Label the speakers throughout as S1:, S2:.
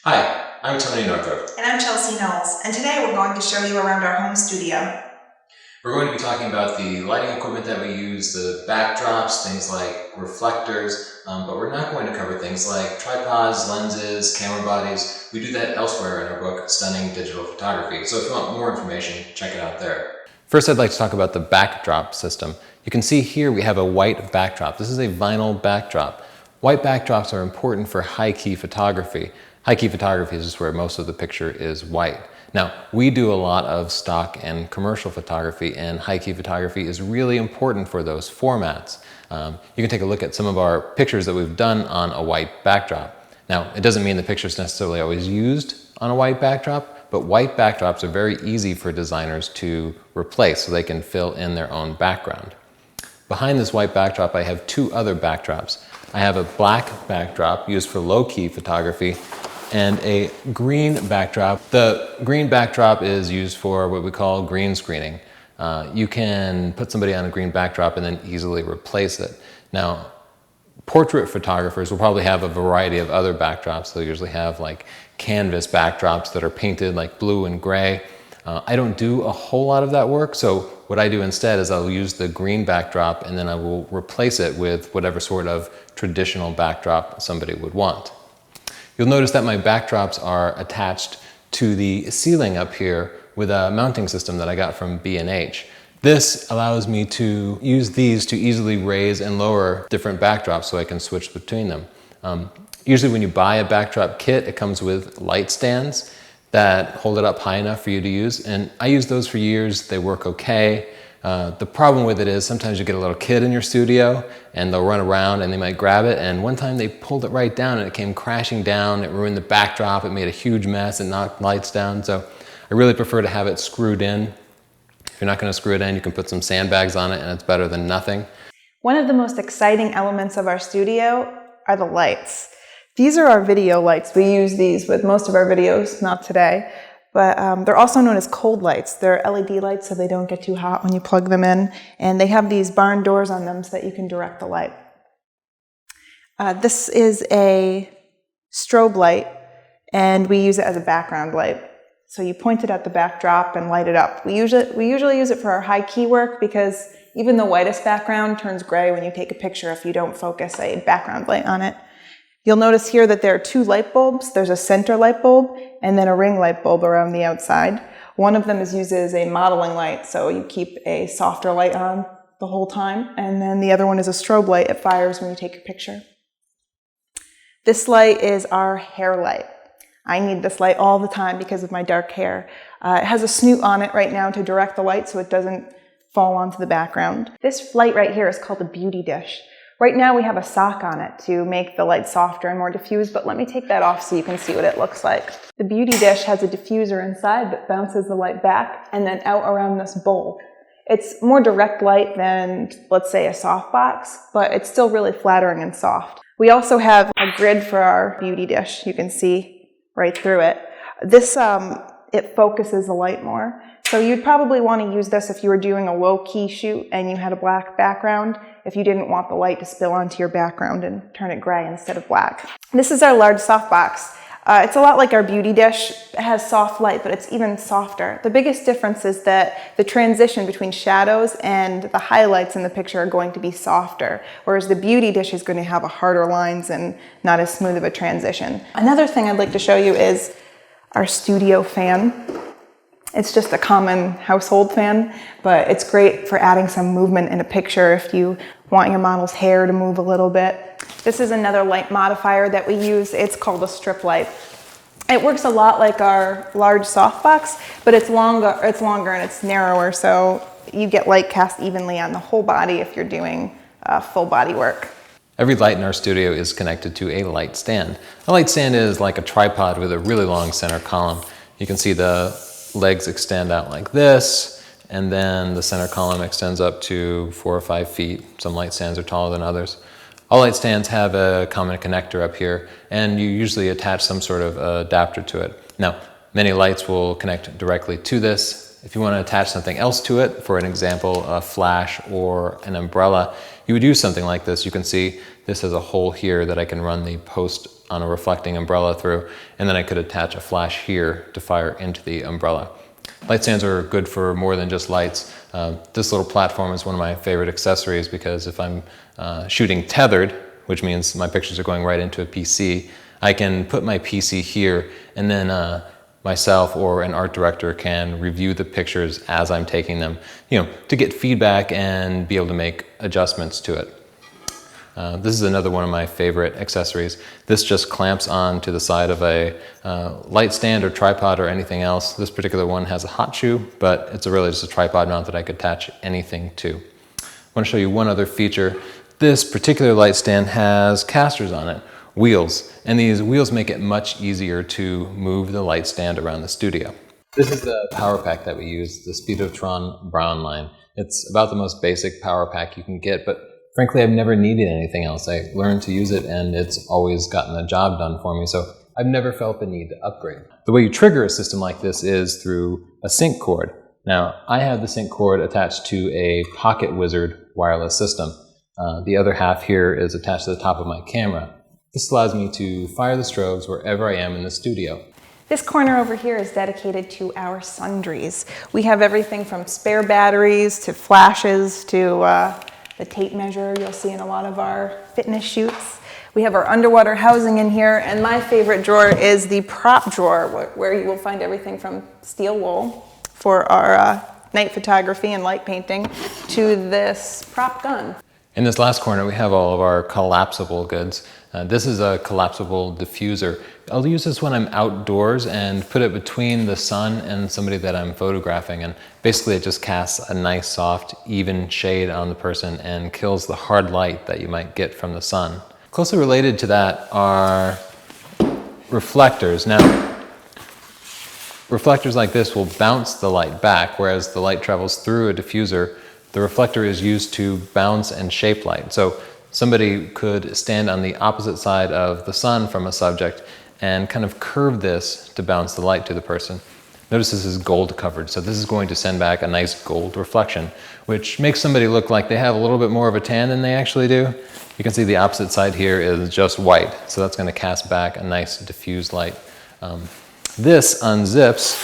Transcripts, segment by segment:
S1: Hi, I'm Tony Northrup.
S2: And I'm Chelsea Knowles, and today we're going to show you around our home studio.
S1: We're going to be talking about the lighting equipment that we use, the backdrops, things like reflectors, but we're not going to cover things like tripods, lenses, camera bodies. We do that elsewhere in our book, Stunning Digital Photography. So if you want more information, check it out there. First, I'd like to talk about the backdrop system. You can see here we have a white backdrop. This is a vinyl backdrop. White backdrops are important for high-key photography. High-key photography is where most of the picture is white. Now, we do a lot of stock and commercial photography, and high-key photography is really important for those formats. You can take a look at some of our pictures that we've done on a white backdrop. Now, it doesn't mean the picture's necessarily always used on a white backdrop, but white backdrops are very easy for designers to replace so they can fill in their own background. Behind this white backdrop, I have two other backdrops. I have a black backdrop used for low-key photography and a green backdrop. The green backdrop is used for what we call green screening. You can put somebody on a green backdrop and then easily replace it. Now, portrait photographers will probably have a variety of other backdrops. They'll usually have like canvas backdrops that are painted like blue and gray. I don't do a whole lot of that work, so what I do instead is I'll use the green backdrop and then I will replace it with whatever sort of traditional backdrop somebody would want. You'll notice that my backdrops are attached to the ceiling up here with a mounting system that I got from B&H. This allows me to use these to easily raise and lower different backdrops so I can switch between them. Usually when you buy a backdrop kit, it comes with light stands that hold it up high enough for you to use, and I use those for years. They work okay. The problem with it is sometimes you get a little kid in your studio and they'll run around and they might grab it, and one time they pulled it right down and it came crashing down. It ruined the backdrop, it made a huge mess, and knocked lights down. So I really prefer to have it screwed in. If you're not going to screw it in, you can put some sandbags on it and it's better than nothing.
S2: One of the most exciting elements of our studio are the lights. These are our video lights. We use these with most of our videos, not today, but they're also known as cold lights. They're LED lights so they don't get too hot when you plug them in, and they have these barn doors on them so that you can direct the light. This is a strobe light, and we use it as a background light. So you point it at the backdrop and light it up. We usually use it for our high key work because even the whitest background turns gray when you take a picture if you don't focus a background light on it. You'll notice here that there are two light bulbs. There's a center light bulb and then a ring light bulb around the outside. One of them is used as a modeling light, so you keep a softer light on the whole time, and then the other one is a strobe light. It fires when you take a picture. This light is our hair light. I need this light all the time because of my dark hair. It has a snoot on it right now to direct the light so it doesn't fall onto the background. This light right here is called a beauty dish. Right now we have a sock on it to make the light softer and more diffuse, but let me take that off so you can see what it looks like. The beauty dish has a diffuser inside that bounces the light back and then out around this bowl. It's more direct light than, let's say, a softbox, but it's still really flattering and soft. We also have a grid for our beauty dish. You can see right through it. This, it focuses the light more. So you'd probably want to use this if you were doing a low-key shoot and you had a black background, if you didn't want the light to spill onto your background and turn it gray instead of black. This is our large softbox. It's a lot like our beauty dish. It has soft light, but it's even softer. The biggest difference is that the transition between shadows and the highlights in the picture are going to be softer, whereas the beauty dish is going to have harder lines and not as smooth of a transition. Another thing I'd like to show you is our studio fan. It's just a common household fan, but it's great for adding some movement in a picture if you want your model's hair to move a little bit. This is another light modifier that we use. It's called a strip light. It works a lot like our large softbox, but it's longer and it's narrower, so you get light cast evenly on the whole body if you're doing full body work.
S1: Every light in our studio is connected to a light stand. A light stand is like a tripod with a really long center column. You can see the legs extend out like this, and then the center column extends up to 4 or 5 feet. Some light stands are taller than others. All light stands have a common connector up here, and you usually attach some sort of adapter to it. Now, many lights will connect directly to this. If you want to attach something else to it, for an example, a flash or an umbrella, you would use something like this. You can see this has a hole here that I can run the post on a reflecting umbrella through, and then I could attach a flash here to fire into the umbrella. Light stands are good for more than just lights. This little platform is one of my favorite accessories because if I'm shooting tethered, which means my pictures are going right into a PC, I can put my PC here, and then myself or an art director can review the pictures as I'm taking them, to get feedback and be able to make adjustments to it. This is another one of my favorite accessories. This just clamps on to the side of a light stand or tripod or anything else. This particular one has a hot shoe, but it's really just a tripod mount that I could attach anything to. I want to show you one other feature. This particular light stand has casters on it, wheels, and these wheels make it much easier to move the light stand around the studio. This is the power pack that we use, the Speedotron Brown line. It's about the most basic power pack you can get, but frankly, I've never needed anything else. I learned to use it and it's always gotten the job done for me, so I've never felt the need to upgrade. The way you trigger a system like this is through a sync cord. Now, I have the sync cord attached to a Pocket Wizard wireless system. The other half here is attached to the top of my camera. This allows me to fire the strobes wherever I am in the studio.
S2: This corner over here is dedicated to our sundries. We have everything from spare batteries to flashes to the tape measure you'll see in a lot of our fitness shoots. We have our underwater housing in here, and my favorite drawer is the prop drawer, where you will find everything from steel wool for our night photography and light painting to this prop gun.
S1: In this last corner, we have all of our collapsible goods. This is a collapsible diffuser. I'll use this when I'm outdoors and put it between the sun and somebody that I'm photographing. And basically it just casts a nice, soft, even shade on the person and kills the hard light that you might get from the sun. Closely related to that are reflectors. Now, reflectors like this will bounce the light back, whereas the light travels through a diffuser. The reflector is used to bounce and shape light. So somebody could stand on the opposite side of the sun from a subject and kind of curve this to bounce the light to the person. Notice this is gold covered, so this is going to send back a nice gold reflection, which makes somebody look like they have a little bit more of a tan than they actually do. You can see the opposite side here is just white, so that's going to cast back a nice diffused light. This unzips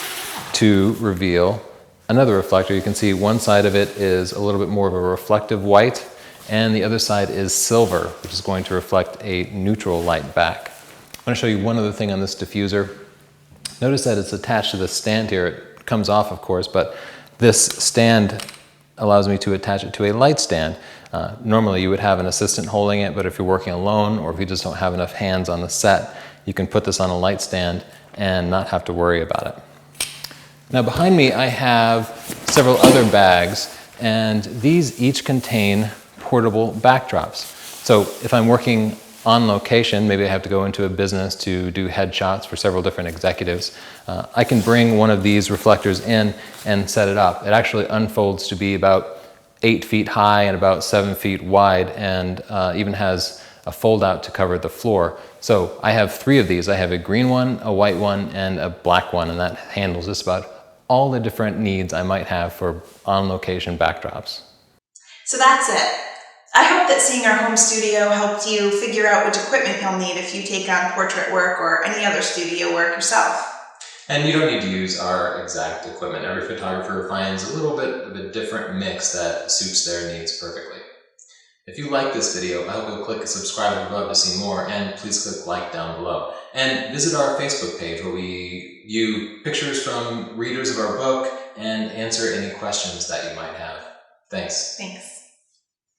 S1: to reveal another reflector. You can see one side of it is a little bit more of a reflective white, and the other side is silver, which is going to reflect a neutral light back. I'm going to show you one other thing on this diffuser. Notice that it's attached to the stand here. It comes off, of course, but this stand allows me to attach it to a light stand. Normally you would have an assistant holding it, but if you're working alone or if you just don't have enough hands on the set, you can put this on a light stand and not have to worry about it. Now behind me I have several other bags, and these each contain portable backdrops. So if I'm working on location, maybe I have to go into a business to do headshots for several different executives, I can bring one of these reflectors in and set it up. It actually unfolds to be about 8 feet high and about 7 feet wide, and even has a fold out to cover the floor. So I have 3 of these. I have a green one, a white one, and a black one, and that handles just about all the different needs I might have for on-location backdrops.
S3: So that's it. I hope that seeing our home studio helped you figure out which equipment you'll need if you take on portrait work or any other studio work yourself.
S1: And you don't need to use our exact equipment. Every photographer finds a little bit of a different mix that suits their needs perfectly. If you like this video, I hope you'll click subscribe above to see more, and please click like down below. And visit our Facebook page where we view pictures from readers of our book and answer any questions that you might have. Thanks.
S3: Thanks.